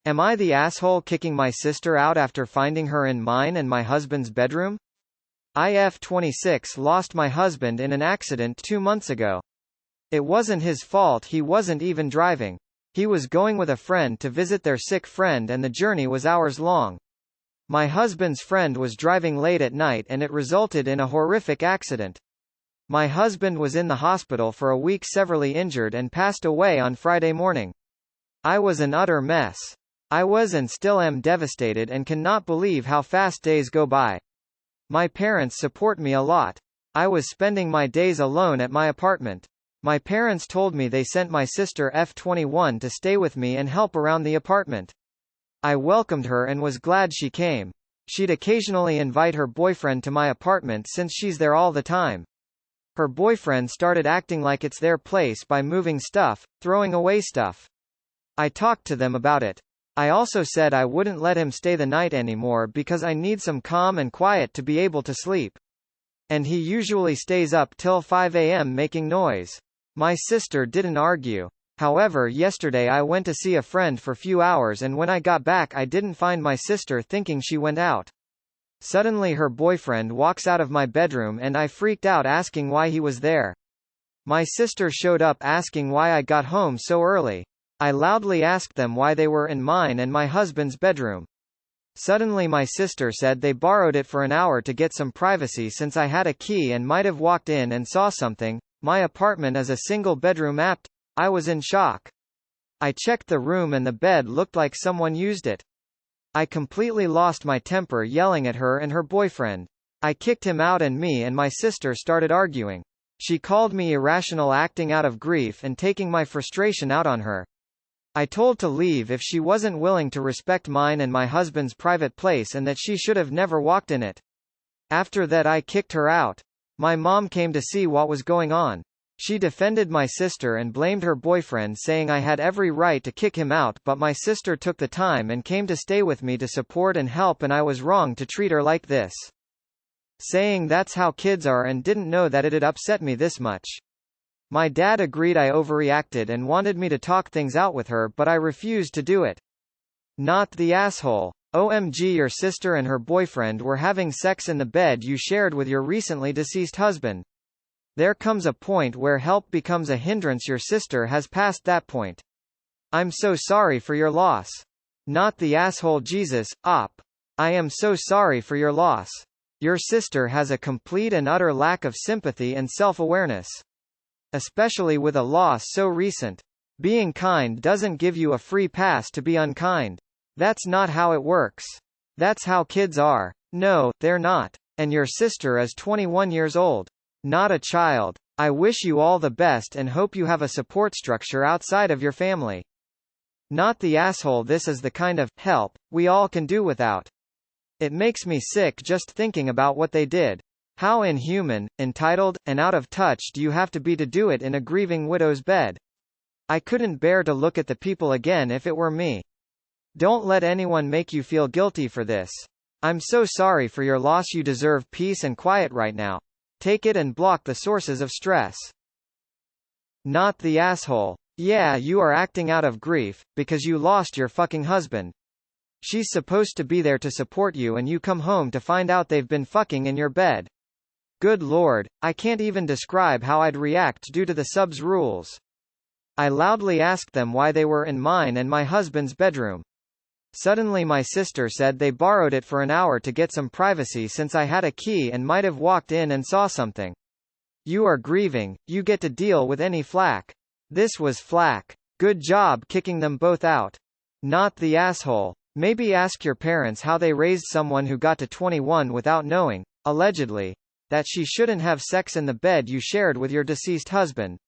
Am I the asshole kicking my sister out after finding her in mine and my husband's bedroom? IF 26 lost my husband in an accident 2 months ago. It wasn't his fault, he wasn't even driving. He was going with a friend to visit their sick friend and the journey was hours long. My husband's friend was driving late at night and it resulted in a horrific accident. My husband was in the hospital for a week, severely injured, and passed away on Friday morning. I was an utter mess. I was and still am devastated and cannot believe how fast days go by. My parents support me a lot. I was spending my days alone at my apartment. My parents told me they sent my sister F21 to stay with me and help around the apartment. I welcomed her and was glad she came. She'd occasionally invite her boyfriend to my apartment since she's there all the time. Her boyfriend started acting like it's their place by moving stuff, throwing away stuff. I talked to them about it. I also said I wouldn't let him stay the night anymore because I need some calm and quiet to be able to sleep. And he usually stays up till 5 a.m. making noise. My sister didn't argue. However, yesterday I went to see a friend for few hours and when I got back I didn't find my sister, thinking she went out. Suddenly her boyfriend walks out of my bedroom and I freaked out, asking why he was there. My sister showed up asking why I got home so early. I loudly asked them why they were in mine and my husband's bedroom. Suddenly my sister said they borrowed it for an hour to get some privacy since I had a key and might have walked in and saw something. My apartment is a single bedroom apt. I was in shock. I checked the room and the bed looked like someone used it. I completely lost my temper, yelling at her and her boyfriend. I kicked him out and me and my sister started arguing. She called me irrational, acting out of grief and taking my frustration out on her. I told to leave if she wasn't willing to respect mine and my husband's private place and that she should have never walked in it. After that I kicked her out. My mom came to see what was going on. She defended my sister and blamed her boyfriend, saying I had every right to kick him out, but my sister took the time and came to stay with me to support and help and I was wrong to treat her like this. Saying that's how kids are and didn't know that it'd upset me this much. My dad agreed I overreacted and wanted me to talk things out with her, but I refused to do it. Not the asshole. OMG, your sister and her boyfriend were having sex in the bed you shared with your recently deceased husband. There comes a point where help becomes a hindrance. Your sister has passed that point. I'm so sorry for your loss. Not the asshole. Jesus, op. I am so sorry for your loss. Your sister has a complete and utter lack of sympathy and self-awareness. Especially with a loss so recent. Being kind doesn't give you a free pass to be unkind. That's not how it works. That's how kids are. No, they're not. And your sister is 21 years old. Not a child. I wish you all the best and hope you have a support structure outside of your family. Not the asshole. This is the kind of help we all can do without. It makes me sick just thinking about what they did. How inhuman, entitled, and out of touch do you have to be to do it in a grieving widow's bed? I couldn't bear to look at the people again if it were me. Don't let anyone make you feel guilty for this. I'm so sorry for your loss. You deserve peace and quiet right now. Take it and block the sources of stress. Not the asshole. Yeah, you are acting out of grief, because you lost your fucking husband. She's supposed to be there to support you and you come home to find out they've been fucking in your bed. Good lord, I can't even describe how I'd react due to the sub's rules. I loudly asked them why they were in mine and my husband's bedroom. Suddenly my sister said they borrowed it for an hour to get some privacy since I had a key and might have walked in and saw something. You are grieving, you get to deal with any flack. This was flack. Good job kicking them both out. Not the asshole. Maybe ask your parents how they raised someone who got to 21 without knowing, allegedly, that she shouldn't have sex in the bed you shared with your deceased husband.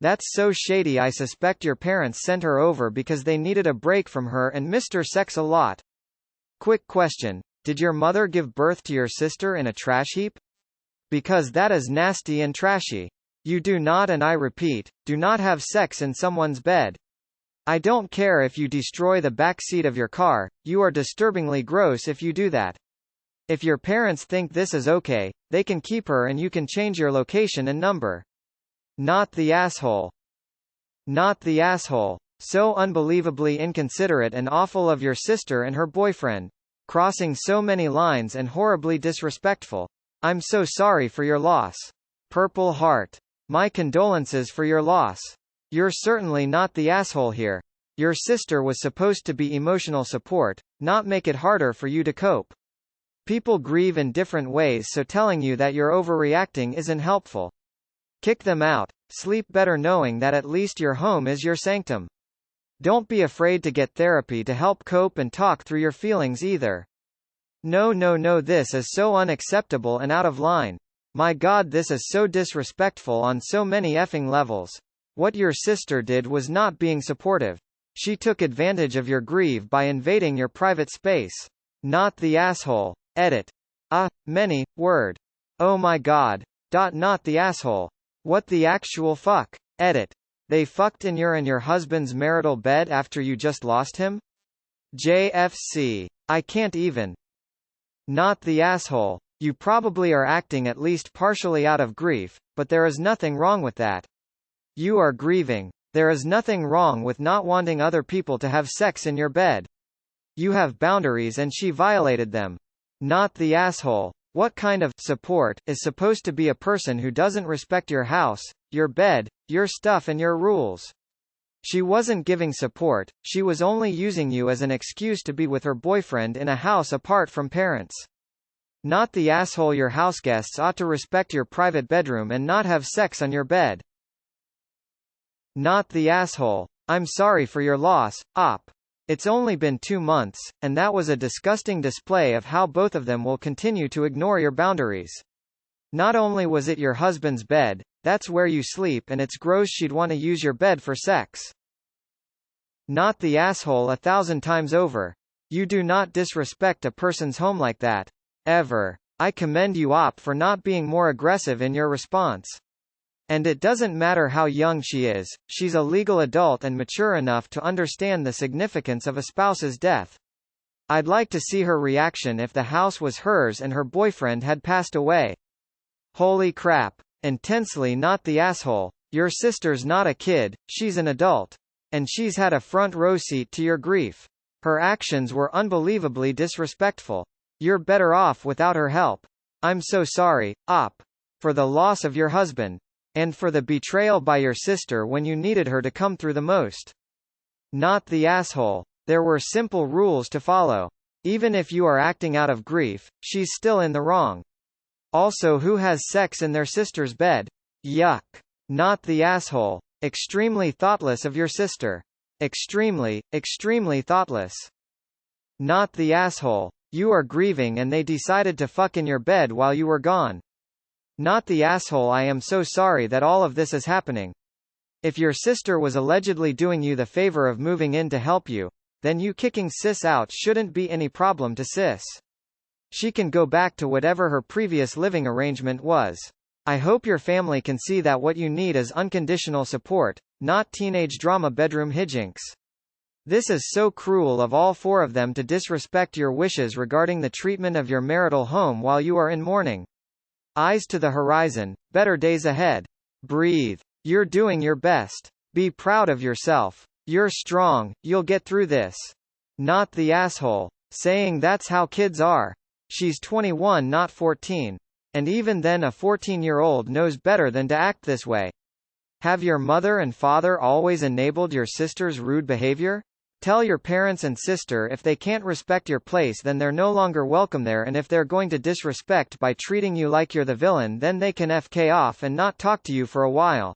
That's so shady. I suspect your parents sent her over because they needed a break from her and missed her sex a lot. Quick question. Did your mother give birth to your sister in a trash heap? Because that is nasty and trashy. You do not, and I repeat, do not have sex in someone's bed. I don't care if you destroy the back seat of your car, you are disturbingly gross if you do that. If your parents think this is okay, they can keep her and you can change your location and number. Not the asshole. Not the asshole. So unbelievably inconsiderate and awful of your sister and her boyfriend. Crossing so many lines and horribly disrespectful. I'm so sorry for your loss. Purple heart. My condolences for your loss. You're certainly not the asshole here. Your sister was supposed to be emotional support, not make it harder for you to cope. People grieve in different ways, so telling you that you're overreacting isn't helpful. Kick them out. Sleep better knowing that at least your home is your sanctum. Don't be afraid to get therapy to help cope and talk through your feelings either. No, this is so unacceptable and out of line. My God, this is so disrespectful on so many effing levels. What your sister did was not being supportive. She took advantage of your grief by invading your private space. Not the asshole. Edit. Many, word. Oh my God. Not the asshole. What the actual fuck? Edit. They fucked in your husband's marital bed after you just lost him? JFC. I can't even. Not the asshole. You probably are acting at least partially out of grief, but there is nothing wrong with that. You are grieving. There is nothing wrong with not wanting other people to have sex in your bed. You have boundaries and she violated them. Not the asshole. What kind of support is supposed to be a person who doesn't respect your house, your bed, your stuff and your rules? She wasn't giving support, she was only using you as an excuse to be with her boyfriend in a house apart from parents. Not the asshole. Your houseguests ought to respect your private bedroom and not have sex on your bed. Not the asshole. I'm sorry for your loss, Op. It's only been 2 months, and that was a disgusting display of how both of them will continue to ignore your boundaries. Not only was it your husband's bed, that's where you sleep, and it's gross she'd want to use your bed for sex. Not the asshole 1,000 times over. You do not disrespect a person's home like that. Ever. I commend you, Op, for not being more aggressive in your response. And it doesn't matter how young she is, she's a legal adult and mature enough to understand the significance of a spouse's death. I'd like to see her reaction if the house was hers and her boyfriend had passed away. Holy crap. Intensely not the asshole. Your sister's not a kid, she's an adult. And she's had a front row seat to your grief. Her actions were unbelievably disrespectful. You're better off without her help. I'm so sorry, Op. For the loss of your husband. And for the betrayal by your sister when you needed her to come through the most. Not the asshole. There were simple rules to follow. Even if you are acting out of grief, she's still in the wrong. Also, who has sex in their sister's bed? Yuck. Not the asshole. Extremely thoughtless of your sister. Extremely thoughtless. Not the asshole. You are grieving and they decided to fuck in your bed while you were gone. Not the asshole. I am so sorry that all of this is happening. If your sister was allegedly doing you the favor of moving in to help you, then you kicking sis out shouldn't be any problem to sis. She can go back to whatever her previous living arrangement was. I hope your family can see that what you need is unconditional support, not teenage drama bedroom hijinks. This is so cruel of all 4 of them to disrespect your wishes regarding the treatment of your marital home while you are in mourning. Eyes to the horizon, better days ahead. Breathe. You're doing your best. Be proud of yourself. You're strong, you'll get through this. Not the asshole. Saying that's how kids are. She's 21, not 14. And even then a 14-year-old knows better than to act this way. Have your mother and father always enabled your sister's rude behavior? Tell your parents and sister if they can't respect your place then they're no longer welcome there, and if they're going to disrespect by treating you like you're the villain then they can FK off and not talk to you for a while.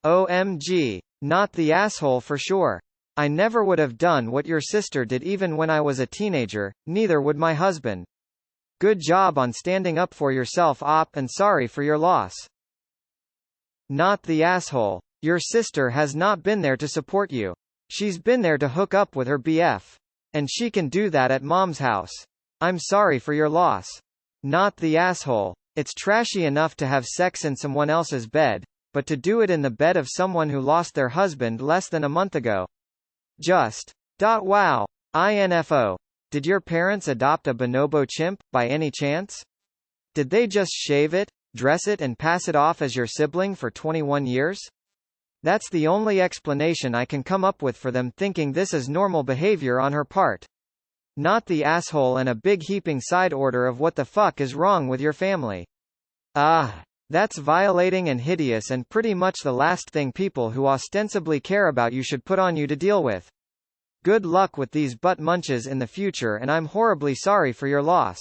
OMG. Not the asshole for sure. I never would have done what your sister did even when I was a teenager, neither would my husband. Good job on standing up for yourself, Op, and sorry for your loss. Not the asshole. Your sister has not been there to support you. She's been there to hook up with her BF. And she can do that at mom's house. I'm sorry for your loss. Not the asshole. It's trashy enough to have sex in someone else's bed, but to do it in the bed of someone who lost their husband less than a month ago. Just. Wow. INFO. Did your parents adopt a bonobo chimp, by any chance? Did they just shave it, dress it and pass it off as your sibling for 21 years? That's the only explanation I can come up with for them thinking this is normal behavior on her part. Not the asshole and a big heaping side order of what the fuck is wrong with your family. Ah. That's violating and hideous and pretty much the last thing people who ostensibly care about you should put on you to deal with. Good luck with these butt munches in the future and I'm horribly sorry for your loss.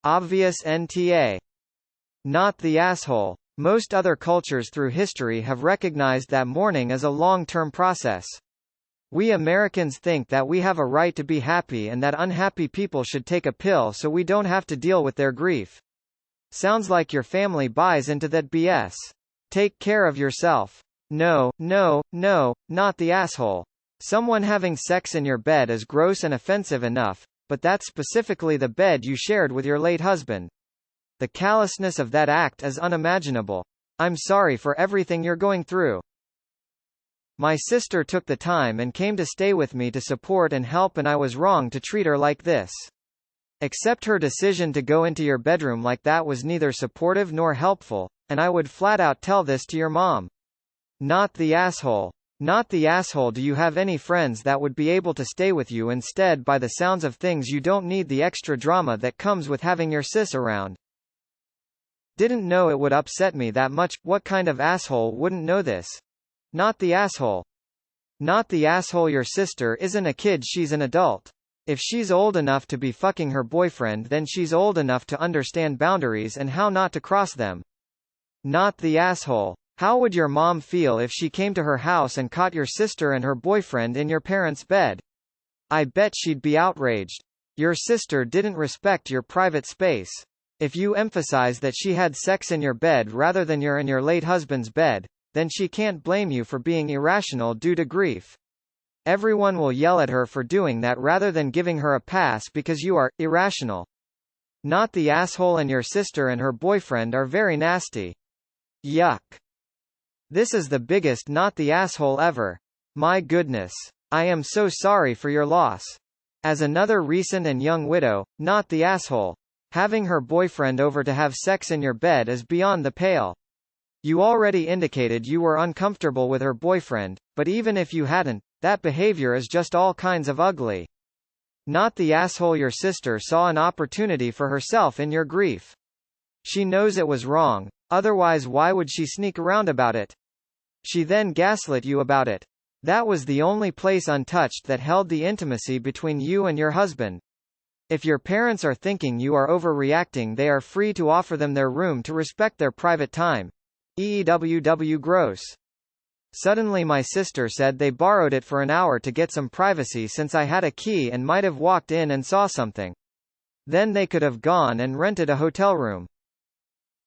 Obvious NTA. Not the asshole. Most other cultures through history have recognized that mourning is a long-term process. We Americans think that we have a right to be happy and that unhappy people should take a pill so we don't have to deal with their grief. Sounds like your family buys into that BS. Take care of yourself. No, no, no, not the asshole. Someone having sex in your bed is gross and offensive enough, but that's specifically the bed you shared with your late husband. The callousness of that act is unimaginable. I'm sorry for everything you're going through. My sister took the time and came to stay with me to support and help, and I was wrong to treat her like this. Except her decision to go into your bedroom like that was neither supportive nor helpful, and I would flat out tell this to your mom. Not the asshole. Not the asshole. Do you have any friends that would be able to stay with you instead? By the sounds of things, you don't need the extra drama that comes with having your sis around. Didn't know it would upset me that much. What kind of asshole wouldn't know this? Not the asshole. Not the asshole. Your sister isn't a kid, she's an adult. If she's old enough to be fucking her boyfriend, then she's old enough to understand boundaries and how not to cross them. Not the asshole. How would your mom feel if she came to her house and caught your sister and her boyfriend in your parents' bed? I bet she'd be outraged. Your sister didn't respect your private space. If you emphasize that she had sex in your bed rather than you're in your late husband's bed, then she can't blame you for being irrational due to grief. Everyone will yell at her for doing that rather than giving her a pass because you are irrational. Not the asshole, and your sister and her boyfriend are very nasty. Yuck. This is the biggest not the asshole ever. My goodness. I am so sorry for your loss. As another recent and young widow, not the asshole. Having her boyfriend over to have sex in your bed is beyond the pale. You already indicated you were uncomfortable with her boyfriend, but even if you hadn't, that behavior is just all kinds of ugly. Not the asshole. Your sister saw an opportunity for herself in your grief. She knows it was wrong, otherwise why would she sneak around about it? She then gaslit you about it. That was the only place untouched that held the intimacy between you and your husband. If your parents are thinking you are overreacting, they are free to offer them their room to respect their private time. EEWW gross. Suddenly my sister said they borrowed it for an hour to get some privacy since I had a key and might have walked in and saw something. Then they could have gone and rented a hotel room.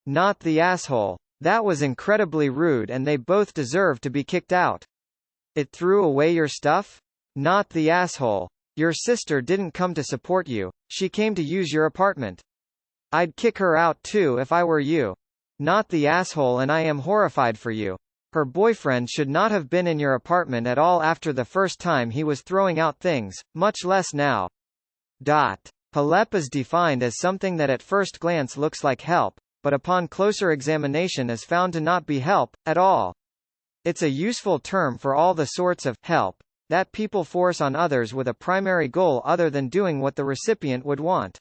Not the asshole. That was incredibly rude and they both deserve to be kicked out. It threw away your stuff? Not the asshole. Your sister didn't come to support you, she came to use your apartment. I'd kick her out too if I were you. Not the asshole, and I am horrified for you. Her boyfriend should not have been in your apartment at all after the first time he was throwing out things, much less now. Help is defined as something that at first glance looks like help, but upon closer examination is found to not be help at all. It's a useful term for all the sorts of help that people force on others with a primary goal other than doing what the recipient would want.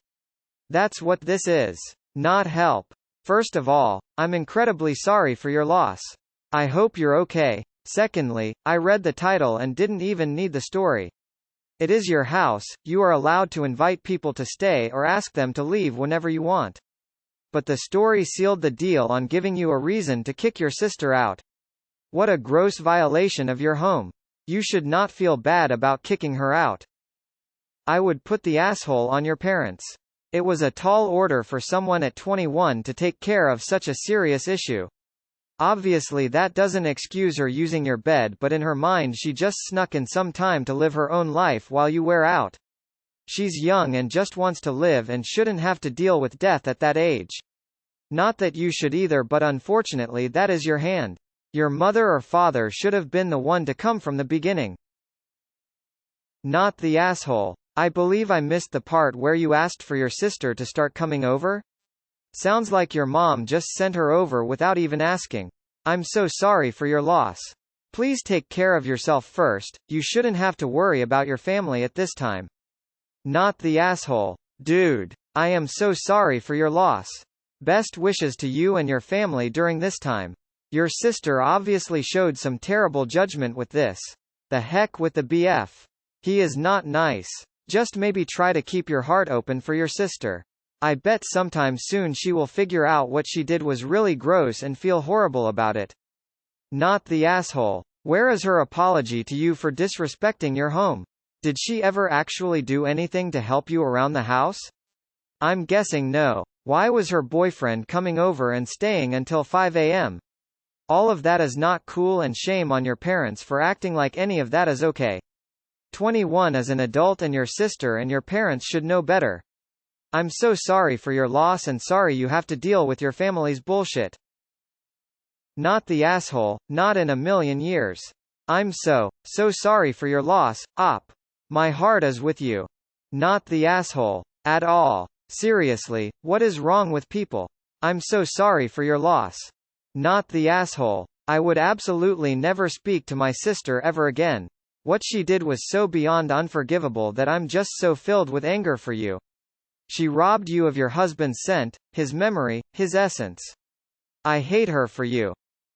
That's what this is. Not help. First of all, I'm incredibly sorry for your loss. I hope you're okay. Secondly, I read the title and didn't even need the story. It is your house, you are allowed to invite people to stay or ask them to leave whenever you want. But the story sealed the deal on giving you a reason to kick your sister out. What a gross violation of your home. You should not feel bad about kicking her out. I would put the asshole on your parents. It was a tall order for someone at 21 to take care of such a serious issue. Obviously that doesn't excuse her using your bed, but in her mind she just snuck in some time to live her own life while you wear out. She's young and just wants to live and shouldn't have to deal with death at that age. Not that you should either, but unfortunately that is your hand. Your mother or father should have been the one to come from the beginning. Not the asshole. I believe I missed the part where you asked for your sister to start coming over. Sounds like your mom just sent her over without even asking. I'm so sorry for your loss. Please take care of yourself first, you shouldn't have to worry about your family at this time. Not the asshole. Dude. I am so sorry for your loss. Best wishes to you and your family during this time. Your sister obviously showed some terrible judgment with this. The heck with the BF. He is not nice. Just maybe try to keep your heart open for your sister. I bet sometime soon she will figure out what she did was really gross and feel horrible about it. Not the asshole. Where is her apology to you for disrespecting your home? Did she ever actually do anything to help you around the house? I'm guessing no. Why was her boyfriend coming over and staying until 5 a.m.? All of that is not cool, and shame on your parents for acting like any of that is okay. 21 is an adult and your sister and your parents should know better. I'm so sorry for your loss and sorry you have to deal with your family's bullshit. Not the asshole, not in a million years. I'm so sorry for your loss, Op. My heart is with you. Not the asshole. At all. Seriously, what is wrong with people? I'm so sorry for your loss. Not the asshole. I would absolutely never speak to my sister ever again. What she did was so beyond unforgivable that I'm just so filled with anger for you. She robbed you of your husband's scent, his memory, his essence. I hate her for you.